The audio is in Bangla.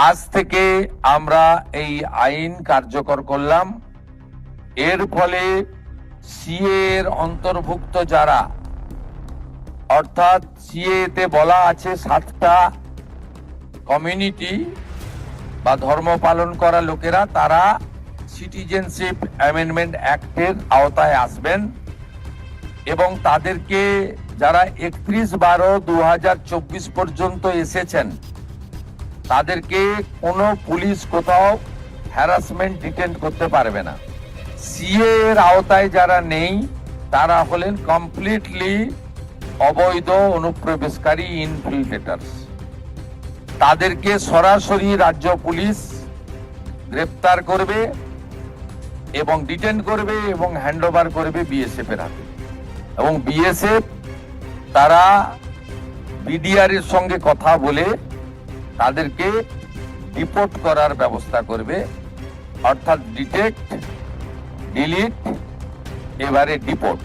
আজ থেকে আমরা এই আইন কার্যকর করলাম। এর ফলে সিএ এর অন্তর্ভুক্ত যারা, অর্থাৎ সিএ তে বলা আছে 7টা কমিউনিটি বা ধর্ম পালন করা লোকেরা, তারা সিটিজেনশিপ অ্যামেন্ডমেন্ট অ্যাক্টের আওতায় আসবেন এবং তাদেরকে যারা 31/12/2024 পর্যন্ত এসেছেন তাদেরকে কোনো পুলিশ কোথাও হ্যারাসমেন্ট ডিটেন করতে পারবে না। সিএ এর আওতায় যারা নেই তারা হলেন কমপ্লিটলি অবৈধ অনুপ্রবেশকারী ইনফিল্ট্রেটার্স। তাদেরকে সরাসরি রাজ্য পুলিশ গ্রেপ্তার করবে এবং ডিটেন করবে এবং হ্যান্ডওভার করবে বিএসএফ এর হাতে। এবং বিএসএফ তারা বিডিআর এর সঙ্গে কথা বলে তাদেরকে ডিপোর্ট করার ব্যবস্থা করবে, অর্থাৎ ডিটেক্ট, ডিলিট, এবারে ডিপোর্ট।